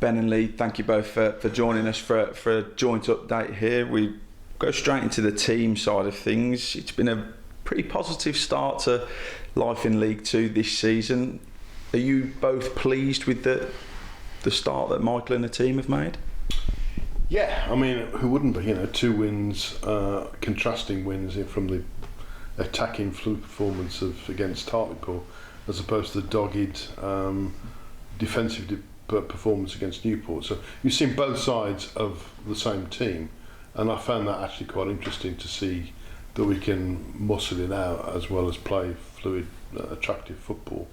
Ben and Leigh, thank you both for joining us for a joint update here. We go straight into the team side of things. It's been a pretty positive start to life in League Two this season. Are you both pleased with the start that Michael and the team have made? Yeah, I mean, who wouldn't be? 2 wins, contrasting wins from the attacking fluid performance against Hartlepool, as opposed to the dogged defensive performance against Newport. So you've seen both sides of the same team, and I found that actually quite interesting to see that we can muscle it out as well as play fluid, attractive football.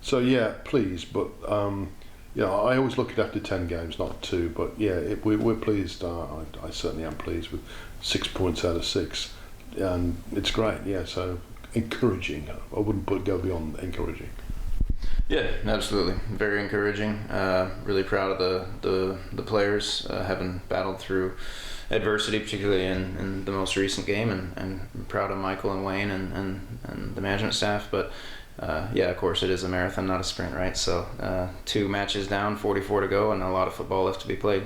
So yeah, pleased, but I always look at after 10 games, not 2. But yeah, we're pleased. I certainly am pleased with 6 points out of 6, and it's great. Yeah, so encouraging. I wouldn't go beyond encouraging. Yeah, absolutely. Very encouraging. Really proud of the players having battled through adversity, particularly in the most recent game, and proud of Michael and Wayne and the management staff. But yeah, of course, it is a marathon, not a sprint, right? So 2 matches down, 44 to go, and a lot of football left to be played.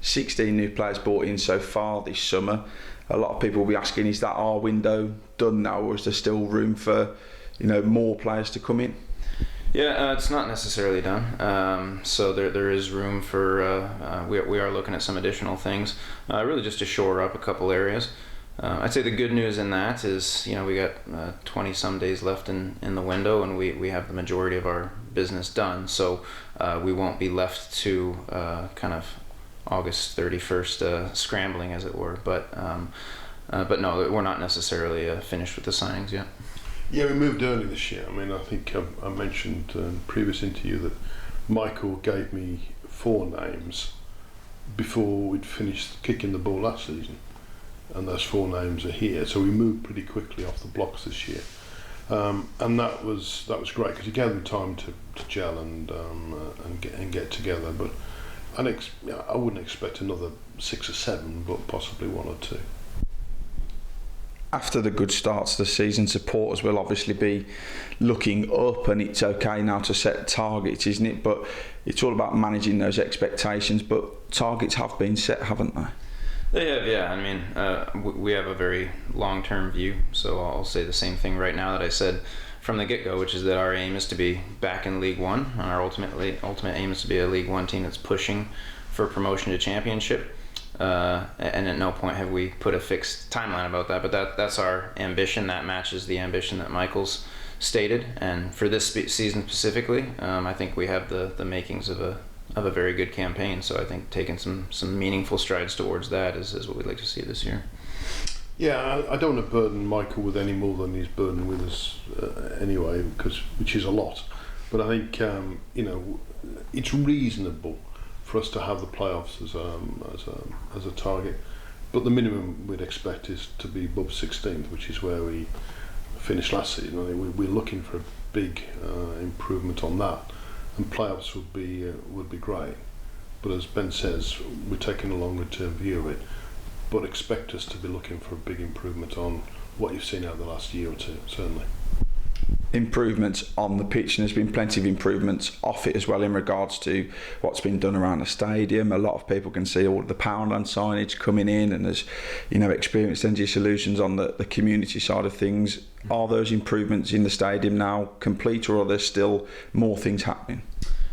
16 new players brought in so far this summer. A lot of people will be asking, is that our window done now, or is there still room for more players to come in? Yeah, it's not necessarily done. So there is room for, we are looking at some additional things, really just to shore up a couple areas. I'd say the good news in that is, we got 20 some days left in the window, and we have the majority of our business done. So we won't be left to kind of August 31st scrambling, as it were. But no, we're not necessarily finished with the signings yet. Yeah, we moved early this year. I mean, I think I mentioned in a previous interview that Michael gave me 4 names before we'd finished kicking the ball last season, and those 4 names are here. So we moved pretty quickly off the blocks this year, and that was great because it gave them time to gel and get together. But I wouldn't expect another 6 or 7, but possibly 1 or 2. After the good start to the season, supporters will obviously be looking up, and it's okay now to set targets, isn't it? But it's all about managing those expectations. But targets have been set, haven't they? They have, yeah. I mean, we have a very long-term view, so I'll say the same thing right now that I said from the get-go, which is that our aim is to be back in League One, and our ultimate aim is to be a League One team that's pushing for promotion to Championship. And at no point have we put a fixed timeline about that, but that's our ambition. That matches the ambition that Michael's stated, and for this season specifically, I think we have the makings of a very good campaign. So I think taking some meaningful strides towards that is what we'd like to see this year. Yeah, I don't want to burden Michael with any more than he's burdened with us anyway, which is a lot. But I think it's reasonable for us to have the playoffs as a target, but the minimum we'd expect is to be above 16th, which is where we finished last season. I think we're looking for a big improvement on that, and playoffs would be great. But as Ben says, we're taking a longer term view of it, but expect us to be looking for a big improvement on what you've seen over the last year or 2, certainly. Improvements on the pitch, and there's been plenty of improvements off it as well in regards to what's been done around the stadium. A lot of people can see all the Poundland signage coming in, and there's experienced energy solutions on the community side of things. Are those improvements in the stadium now complete, or are there still more things happening?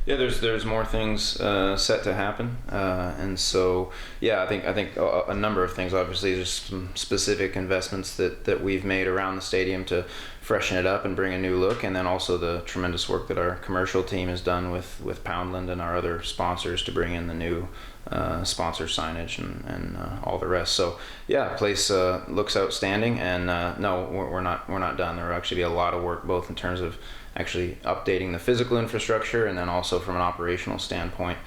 Yeah, there's more things set to happen, and so yeah, I think a number of things. Obviously, there's some specific investments that we've made around the stadium to freshen it up and bring a new look, and then also the tremendous work that our commercial team has done with Poundland and our other sponsors to bring in the new sponsor signage and all the rest. So yeah, place looks outstanding, and no, we're not done. There will actually be a lot of work, both in terms of actually updating the physical infrastructure, and then also from an operational standpoint,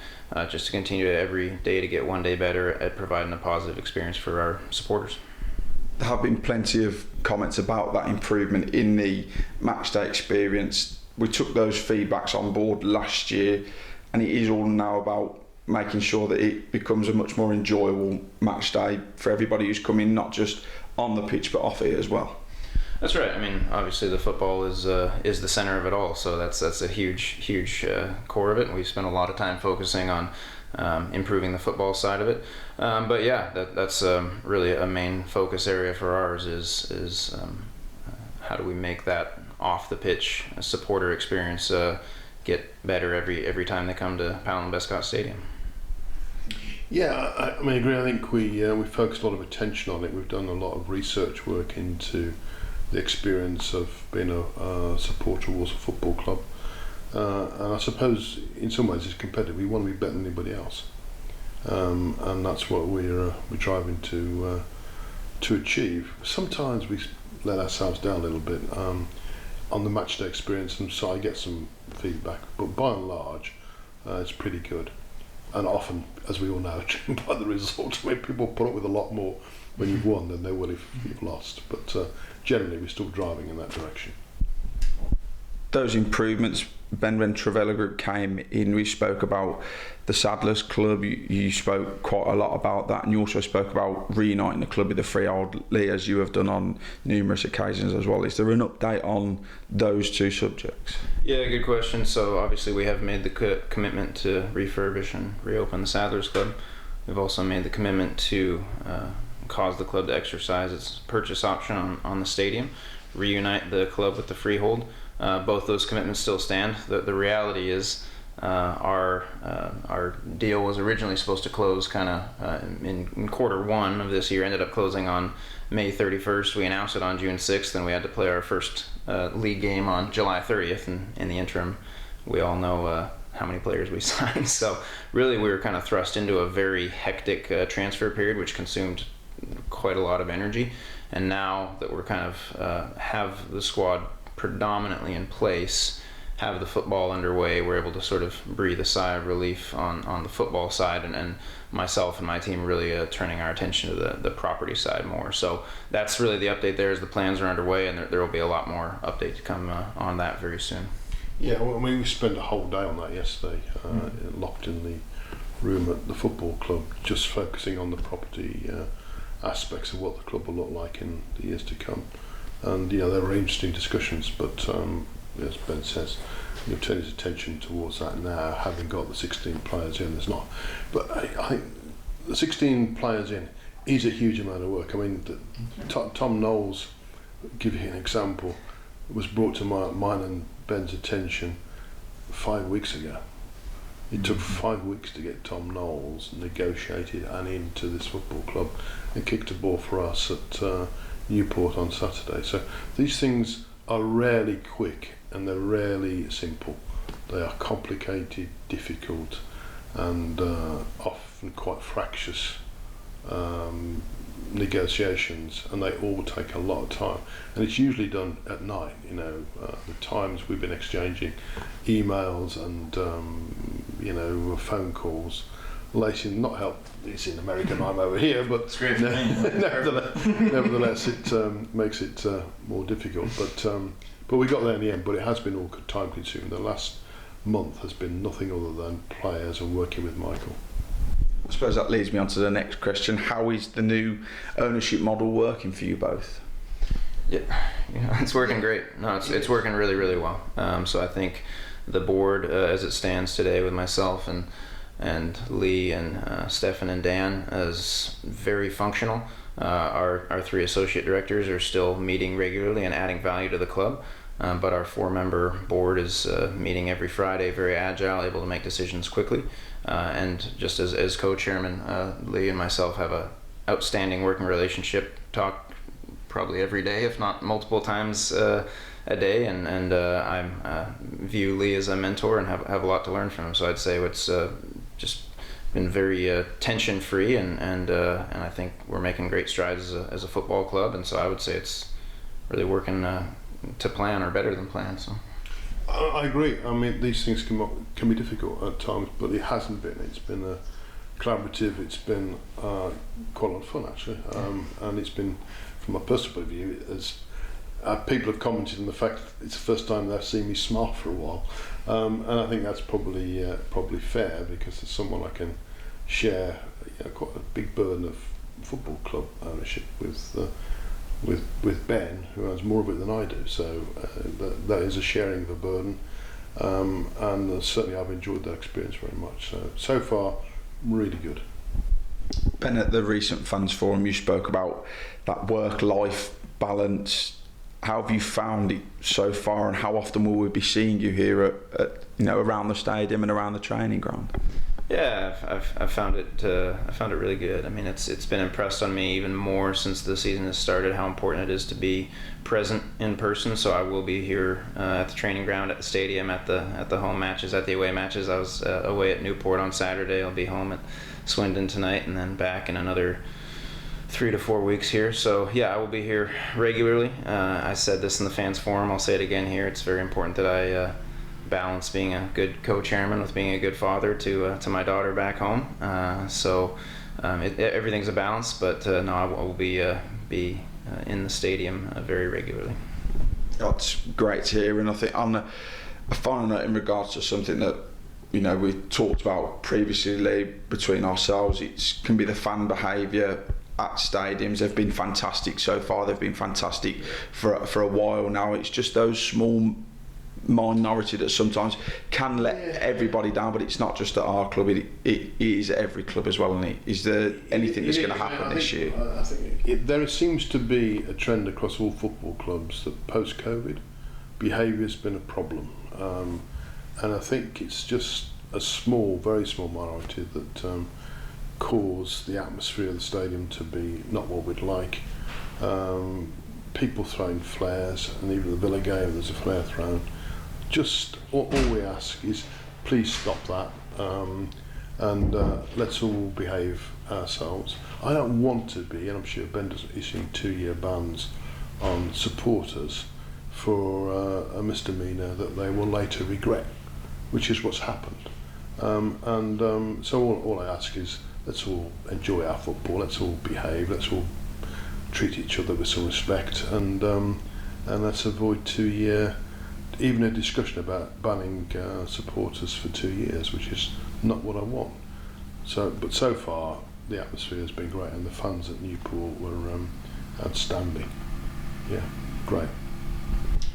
just to continue to every day to get one day better at providing a positive experience for our supporters. There have been plenty of comments about that improvement in the matchday experience. We took those feedbacks on board last year, and it is all now about making sure that it becomes a much more enjoyable matchday for everybody who's coming, not just on the pitch but off it as well. That's right. I mean, obviously the football is the center of it all, so that's a huge core of it, and we've spent a lot of time focusing on improving the football side of it. But yeah, that's really a main focus area for ours is how do we make that off the pitch supporter experience get better every time they come to Powell & Bescott Stadium. Yeah, I mean, I agree. I think we focused a lot of attention on it. We've done a lot of research work into the experience of being a supporter of Walsall Football Club, and I suppose in some ways it's competitive. We want to be better than anybody else, and that's what we're driving to achieve. Sometimes we let ourselves down a little bit on the matchday experience, and so I get some feedback, but by and large it's pretty good. And often, as we all know, by the results, where people put up with a lot more when you've won than they would if you've lost. But generally, we're still driving in that direction. Those improvements, Ben, when Travella Group came in, we spoke about the Saddlers Club. You spoke quite a lot about that, and you also spoke about reuniting the club with the freehold, Leigh, as you have done on numerous occasions as well. Is there an update on those two subjects? Yeah, good question. So obviously we have made the commitment to refurbish and reopen the Saddlers Club. We've also made the commitment to cause the club to exercise its purchase option on the stadium, reunite the club with the freehold. Both those commitments still stand. The reality is our deal was originally supposed to close kind of in Q1 of this year, ended up closing on May 31st. We announced it on June 6th, and we had to play our first league game on July 30th, and in the interim we all know how many players we signed. So really we were kind of thrust into a very hectic transfer period, which consumed quite a lot of energy. And now that we're kind of have the squad predominantly in place, have the football underway, we're able to sort of breathe a sigh of relief on the football side, and myself and my team really turning our attention to the property side more. So that's really the update there, is the plans are underway, and there will be a lot more update to come on that very soon. Yeah, well, I mean, we spent a whole day on that yesterday, locked in the room at the football club, just focusing on the property aspects of what the club will look like in the years to come. And there were interesting discussions, but as Ben says, you've turned his attention towards that now, having got the 16 players in. There's not, but I think the 16 players in is a huge amount of work. I mean, Tom Knowles, give you an example, was brought to mine and Ben's attention 5 weeks ago. It took 5 weeks to get Tom Knowles negotiated and into this football club, and kicked a ball for us at Newport on Saturday. So these things are rarely quick and they're rarely simple. They are complicated, difficult, and often quite fractious negotiations, and they all take a lot of time. And it's usually done at night. The times we've been exchanging emails and phone calls. Lacey, not help. It's in America and I'm over here, but nevertheless, it makes it more difficult. But we got there in the end. But it has been all time consuming. The last month has been nothing other than players and working with Michael. I suppose that leads me on to the next question. How is the new ownership model working for you both? Yeah, it's working great. No, it's working really, really well. So I think the board, as it stands today, with myself and Leigh and Stefan and Dan, is very functional. Our 3 associate directors are still meeting regularly and adding value to the club, but our 4-member board is meeting every Friday, very agile, able to make decisions quickly, and just as co-chairman, Leigh and myself have a outstanding working relationship, talk probably every day, if not multiple times a day, and I view Leigh as a mentor and have a lot to learn from him. So I'd say it's just been very tension-free, and I think we're making great strides as a football club, and so I would say it's really working to plan, or better than plan. So I agree. I mean, these things can be difficult at times, but it hasn't been. It's been collaborative. It's been quite a lot of fun, actually, and it's been, from my personal point of view, as people have commented on the fact that it's the first time they've seen me smile for a while, and I think that's probably fair, because as someone I can share quite a big burden of football club ownership with with Ben, who has more of it than I do. So that is a sharing of a burden, and certainly I've enjoyed that experience very much. So far, really good. Ben, at the recent Fans Forum, you spoke about that work-life balance. How have you found it so far, and how often will we be seeing you here at around the stadium and around the training ground? Yeah, I've found it really good. I mean, it's been impressed on me even more since the season has started how important it is to be present in person. So I will be here at the training ground, at the stadium, at the home matches, at the away matches. I was away at Newport on Saturday. I'll be home at Swindon tonight, and then back in another 3 to 4 weeks here. So yeah, I will be here regularly. I said this in the Fans Forum. I'll say it again here. It's very important that I balance being a good co-chairman with being a good father to my daughter back home. Everything's a balance, but no, I will be in the stadium very regularly. That's great to hear, and I think on a final note in regards to something that we talked about previously, Leigh, between ourselves, it can be the fan behaviour at stadiums. They've been fantastic so far. They've been fantastic for a while now. It's just those small minority that sometimes can let everybody down, but it's not just at our club, it is at every club as well. And is there anything that's going to happen this year? I think there seems to be a trend across all football clubs that post-COVID behaviour has been a problem, and I think it's just a very small minority that cause the atmosphere of the stadium to be not what we'd like. People throwing flares, and even the Villa game there's a flare thrown. Just all we ask is please stop that, and let's all behave ourselves. I don't want to be, and I'm sure Ben doesn't, issuing 2-year bans on supporters for a misdemeanour that they will later regret, which is what's happened. So all I ask is let's all enjoy our football, let's all behave, let's all treat each other with some respect, and let's avoid 2-year. Even a discussion about banning supporters for 2 years, which is not what I want. But so far, the atmosphere has been great, and the fans at Newport were outstanding. Yeah, great.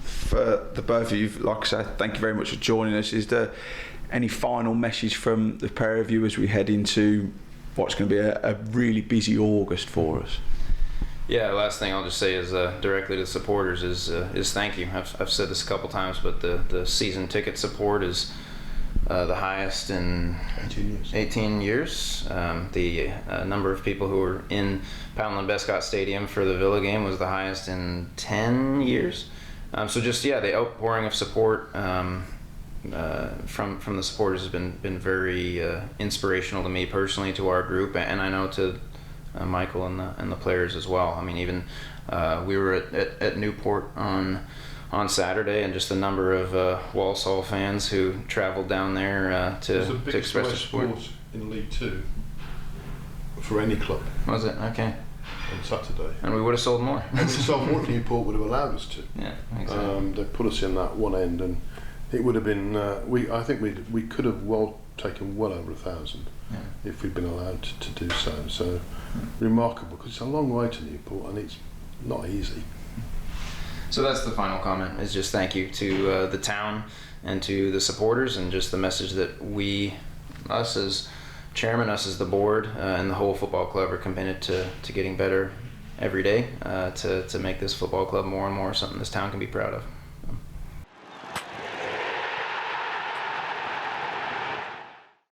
For the both of you, like I said, thank you very much for joining us. Is there any final message from the pair of you as we head into what's going to be a really busy August for us? Yeah, last thing I'll just say is directly to supporters is thank you. I've said this a couple times, but the season ticket support is the highest in 18 years. The number of people who were in Pomlett Behaviour Stadium for the Villa game was the highest in 10 years. So just the outpouring of support from the supporters has been very inspirational to me personally, to our group, and I know to Michael and the players as well. I mean, even we were at Newport on Saturday, and just the number of Walsall fans who travelled down there to express their support. In League Two for any club. Was it? Okay. On Saturday. And we would have sold more. And we sold more. Newport would have allowed us to. Yeah, exactly. They put us in that one end, and it would have been. I think we could have taken well over 1,000 if we'd been allowed to do so. So remarkable, because it's a long way to Newport and it's not easy. So that's the final comment, is just thank you to the town and to the supporters, and just the message that us as chairman, us as the board, and the whole football club are committed to getting better every day to make this football club more and more something this town can be proud of.